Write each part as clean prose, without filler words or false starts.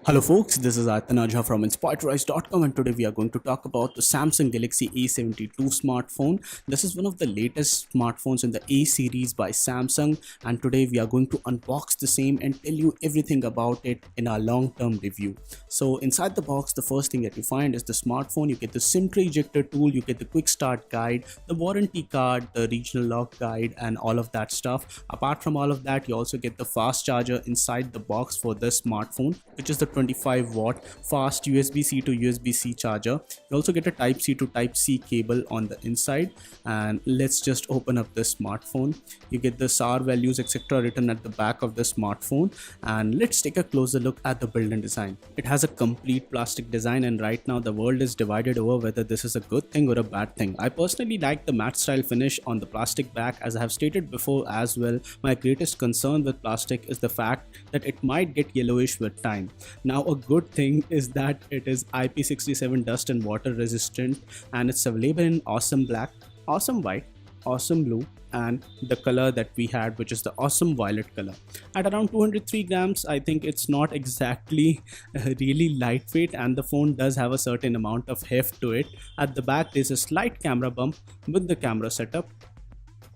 Hello folks, this is Atanaja from inspiredrise.com and today we are going to talk about the Samsung Galaxy A72 smartphone. This is one of the latest smartphones in the A series by Samsung, and today we are going to unbox the same and tell you everything about it in our long-term review. So inside the box, the first thing that you find is the smartphone. You get the SIM tray ejector tool, you get the quick start guide, the warranty card, the regional lock guide and all of that stuff. Apart from all of that, you also get the fast charger inside the box for this smartphone, which is the 25-watt fast USB-C to USB-C charger. You also get a Type-C to Type-C cable on the inside. And let's just open up this smartphone. You get the SAR values etc written at the back of the smartphone, and let's take a closer look at the build and design. It has a complete plastic design, and right now the world is divided over whether this is a good thing or a bad thing. I personally like the matte style finish on the plastic back. As I have stated before as well, my greatest concern with plastic is the fact that it might get yellowish with time. Now a good thing is that it is IP67 dust and water resistant, and it's available in awesome black, awesome white, awesome blue, and the color that we had, which is the awesome violet color. At around 203 grams, I think it's not exactly really lightweight, and the phone does have a certain amount of heft to it. At the back there's a slight camera bump with the camera setup.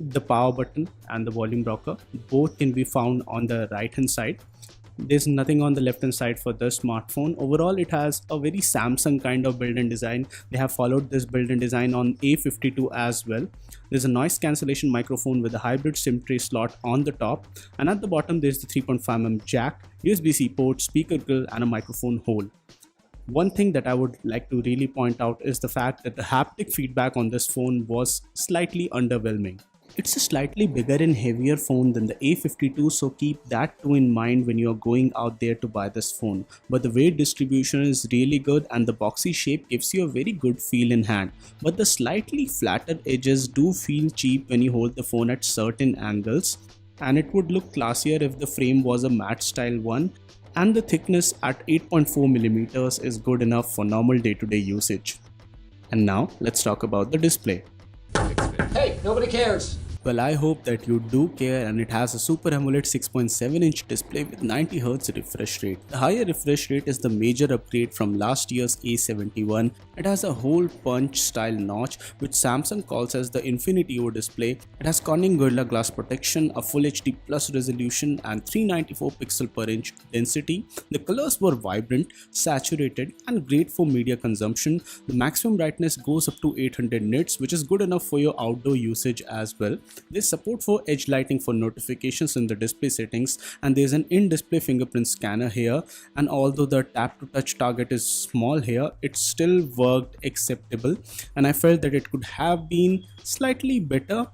The power button and the volume rocker both can be found on the right hand side. There's nothing on the left hand side for the smartphone. Overall, it has a very Samsung kind of build and design. They have followed this build and design on A52 as well. There's a noise cancellation microphone with a hybrid SIM tray slot on the top, and at the bottom there's the 3.5mm jack, USB-C port, speaker grill and a microphone hole. One thing that I would like to really point out is the fact that the haptic feedback on this phone was slightly underwhelming. It's a slightly bigger and heavier phone than the A52, so keep that too in mind when you're going out there to buy this phone. But the weight distribution is really good, and the boxy shape gives you a very good feel in hand. But the slightly flatter edges do feel cheap when you hold the phone at certain angles, and it would look classier if the frame was a matte style one. And the thickness at 8.4mm is good enough for normal day-to-day usage. And now let's talk about the display. Hey, nobody cares. Well, I hope that you do care, and it has a Super AMOLED 6.7-inch display with 90Hz refresh rate. The higher refresh rate is the major upgrade from last year's A71. It has a hole punch style notch, which Samsung calls as the Infinity O display. It has Corning Gorilla Glass protection, a Full HD Plus resolution and 394 pixel per inch density. The colors were vibrant, saturated and great for media consumption. The maximum brightness goes up to 800 nits, which is good enough for your outdoor usage as well. There's support for edge lighting for notifications in the display settings, and there's an in-display fingerprint scanner here. And although the tap to touch target is small here, it still worked acceptable, and I felt that it could have been slightly better.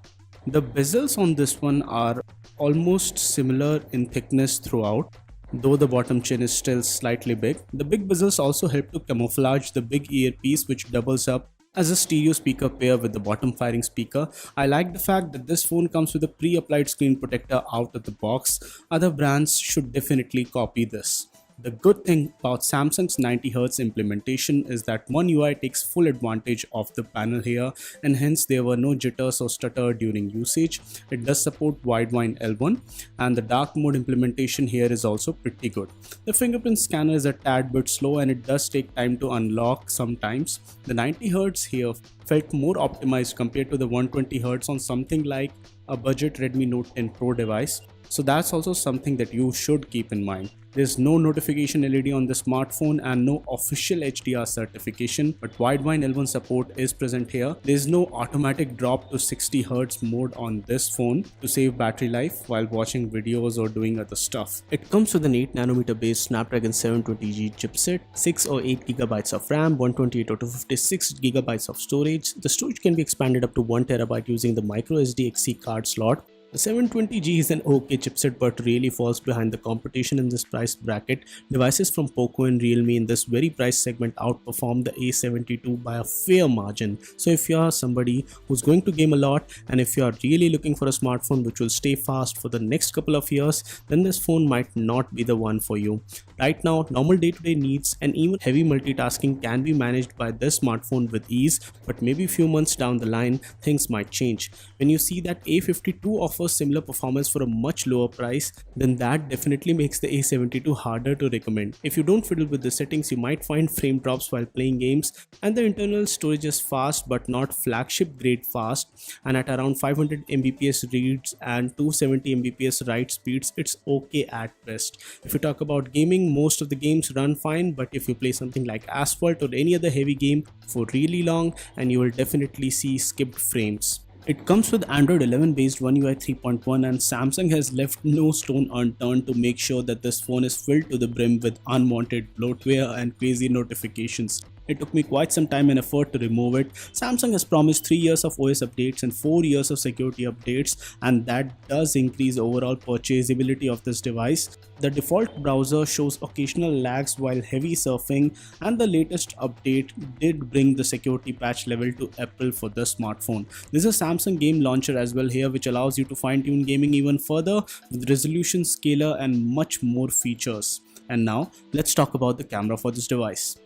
The bezels on this one are almost similar in thickness throughout, though the bottom chin is still slightly big. The big bezels also help to camouflage the big earpiece, which doubles up as a stereo speaker pair with the bottom firing speaker. I like the fact that this phone comes with a pre-applied screen protector out of the box. Other brands should definitely copy this. The good thing about Samsung's 90Hz implementation is that One UI takes full advantage of the panel here, and hence there were no jitters or stutter during usage. It does support Widevine L1, and the dark mode implementation here is also pretty good. The fingerprint scanner is a tad bit slow, and it does take time to unlock sometimes. The 90Hz here felt more optimized compared to the 120Hz on something like a budget Redmi Note 10 Pro device. So that's also something that you should keep in mind. There's no notification LED on the smartphone and no official HDR certification, but Widevine L1 support is present here. There's no automatic drop to 60Hz mode on this phone to save battery life while watching videos or doing other stuff. It comes with an 8nm based Snapdragon 720G chipset, 6 or 8GB of RAM, 128 or 256GB of storage. The storage can be expanded up to 1TB using the microSD XC card slot. The 720G is an okay chipset, but really falls behind the competition in this price bracket. Devices from Poco and Realme in this very price segment outperform the A72 by a fair margin. So if you are somebody who's going to game a lot, and if you are really looking for a smartphone which will stay fast for the next couple of years, then this phone might not be the one for you. Right now, normal day-to-day needs and even heavy multitasking can be managed by this smartphone with ease, but maybe a few months down the line, things might change. When you see that A52 offers offers similar performance for a much lower price, then that definitely makes the A72 harder to recommend. If you don't fiddle with the settings, you might find frame drops while playing games, and the internal storage is fast but not flagship grade fast, and at around 500 Mbps reads and 270 Mbps write speeds, it's okay at best. If you talk about gaming, most of the games run fine, but if you play something like Asphalt or any other heavy game for really long, and you will definitely see skipped frames. It comes with Android 11 based One UI 3.1, and Samsung has left no stone unturned to make sure that this phone is filled to the brim with unwanted bloatware and crazy notifications. It took me quite some time and effort to remove it. Samsung has promised 3 years of OS updates and 4 years of security updates, and that does increase overall purchasability of this device. The default browser shows occasional lags while heavy surfing, and the latest update did bring the security patch level to Apple for the smartphone. There's a Samsung game launcher as well here, which allows you to fine-tune gaming even further with resolution, scaler, and much more features. And now let's talk about the camera for this device.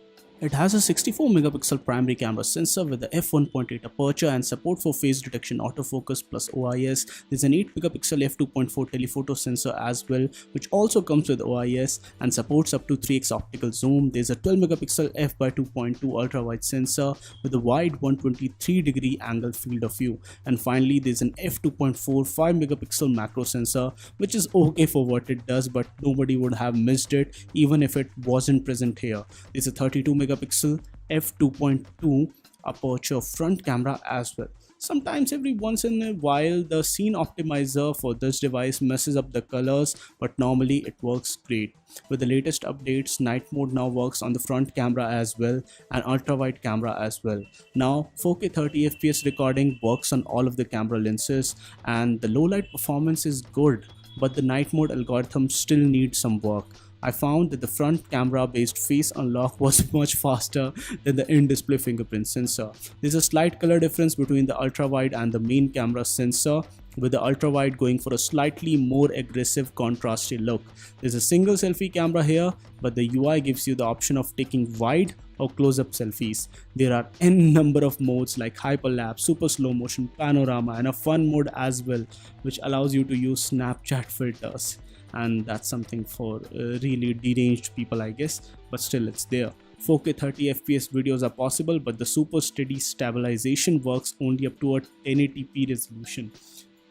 It has a 64 megapixel primary camera sensor with the f1.8 aperture and support for face detection, autofocus plus OIS. There's an 8 megapixel f2.4 telephoto sensor as well, which also comes with OIS and supports up to 3x optical zoom. There's a 12 megapixel f/2.2 ultra wide sensor with a wide 123-degree angle field of view. And finally, there's an f2.4 5 megapixel macro sensor, which is okay for what it does, but nobody would have missed it even if it wasn't present here. There's a 32 megapixel f2.2 aperture front camera as well. Sometimes every once in a while the scene optimizer for this device messes up the colors, but normally it works great. With the latest updates, night mode now works on the front camera as well, and ultra wide camera as well. Now 4K 30 fps recording works on all of the camera lenses, and the low light performance is good, but the night mode algorithm still needs some work. I found that the front camera based face unlock was much faster than the in-display fingerprint sensor. There's a slight color difference between the ultra wide and the main camera sensor, with the ultra wide going for a slightly more aggressive contrasty look. There's a single selfie camera here, but the UI gives you the option of taking wide or close-up selfies. There are n number of modes like hyperlapse, super slow motion, panorama, and a fun mode as well, which allows you to use Snapchat filters. And that's something for really deranged people, I guess, but still it's there. 4K 30 fps videos are possible, but the super steady stabilization works only up to a 1080p resolution.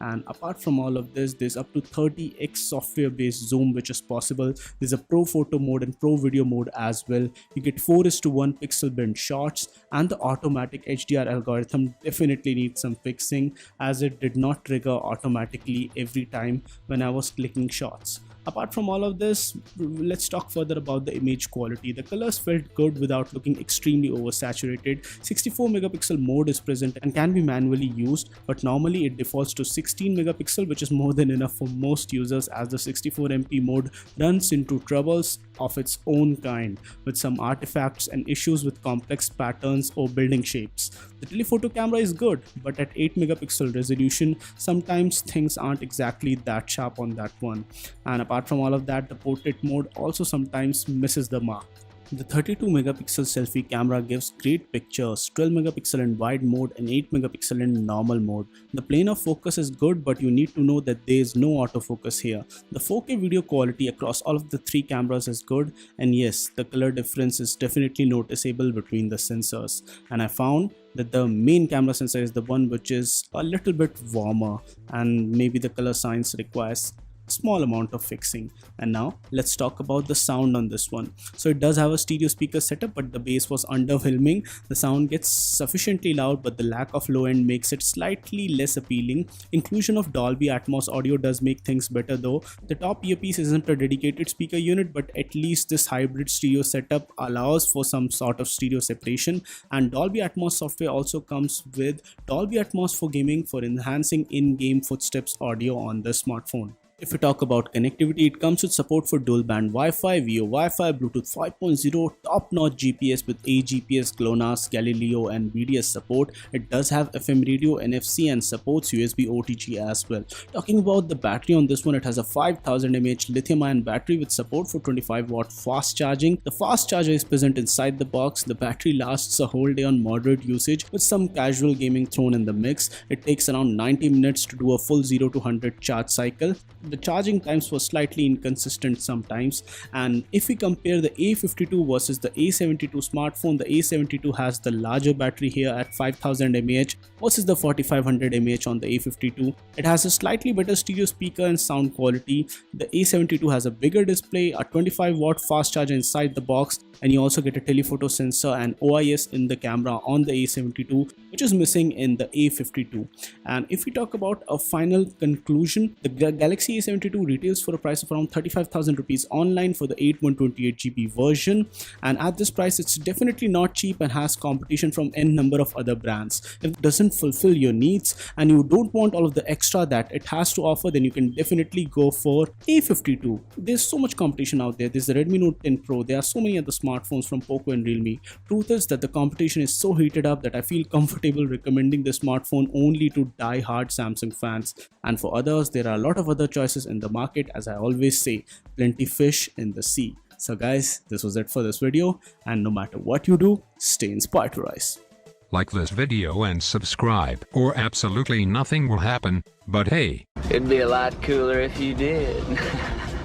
And apart from all of this, there's up to 30x software based zoom which is possible. There's a pro photo mode and pro video mode as well. You get 4:1 pixel bend shots, and the automatic HDR algorithm definitely needs some fixing, as it did not trigger automatically every time when I was clicking shots. Apart from all of this, let's talk further about the image quality. The colors felt good without looking extremely oversaturated. 64 megapixel mode is present and can be manually used, but normally it defaults to 16 megapixel, which is more than enough for most users, as the 64MP mode runs into troubles of its own kind with some artifacts and issues with complex patterns or building shapes. The telephoto camera is good, but at 8 megapixel resolution, sometimes things aren't exactly that sharp on that one. And apart from all of that, the portrait mode also sometimes misses the mark. The 32 megapixel selfie camera gives great pictures, 12 megapixel in wide mode and 8 megapixel in normal mode. The plane of focus is good, but you need to know that there is no autofocus here. The 4K video quality across all of the three cameras is good, and yes, the color difference is definitely noticeable between the sensors. And I found that the main camera sensor is the one which is a little bit warmer, and maybe the color science requires small amount of fixing. And now let's talk about the sound on this one. So it does have a stereo speaker setup, but the bass was underwhelming. The sound gets sufficiently loud, but the lack of low end makes it slightly less appealing. Inclusion of Dolby Atmos audio does make things better though. The top earpiece isn't a dedicated speaker unit, but at least this hybrid stereo setup allows for some sort of stereo separation. And Dolby Atmos software also comes with Dolby Atmos for gaming, for enhancing in-game footsteps audio on the smartphone. If we talk about connectivity, it comes with support for dual band Wi-Fi, VO Wi-Fi, Bluetooth 5.0, top-notch GPS with AGPS, GLONASS, Galileo and BDS support. It does have FM radio, NFC and supports USB OTG as well. Talking about the battery on this one, it has a 5000 mAh lithium-ion battery with support for 25 watt fast charging. The fast charger is present inside the box. The battery lasts a whole day on moderate usage with some casual gaming thrown in the mix. It takes around 90 minutes to do a full 0 to 100 charge cycle. The charging times were slightly inconsistent sometimes, and if we compare the A52 versus the A72 smartphone, the A72 has the larger battery here at 5000 mAh versus the 4500 mAh on the A52. It has a slightly better stereo speaker and sound quality. The A72 has a bigger display, a 25 watt fast charger inside the box, and you also get a telephoto sensor and OIS in the camera on the A72, which is missing in the A52. And if we talk about a final conclusion, the Galaxy A72 retails for a price of around 35,000 rupees online for the 8128GB version, and at this price it's definitely not cheap and has competition from n number of other brands. If it doesn't fulfill your needs and you don't want all of the extra that it has to offer, then you can definitely go for A52. There's so much competition out there. There's the Redmi Note 10 Pro, there are so many other smartphones from Poco and Realme. Truth is that the competition is so heated up that I feel comfortable recommending this smartphone only to die-hard Samsung fans, and for others there are a lot of other choices in the market. As I always say, plenty fish in the sea. So guys, this was it for this video, and no matter what you do, stay inspired to rise. Like this video and subscribe, or absolutely nothing will happen, but hey, It'd be a lot cooler if you did.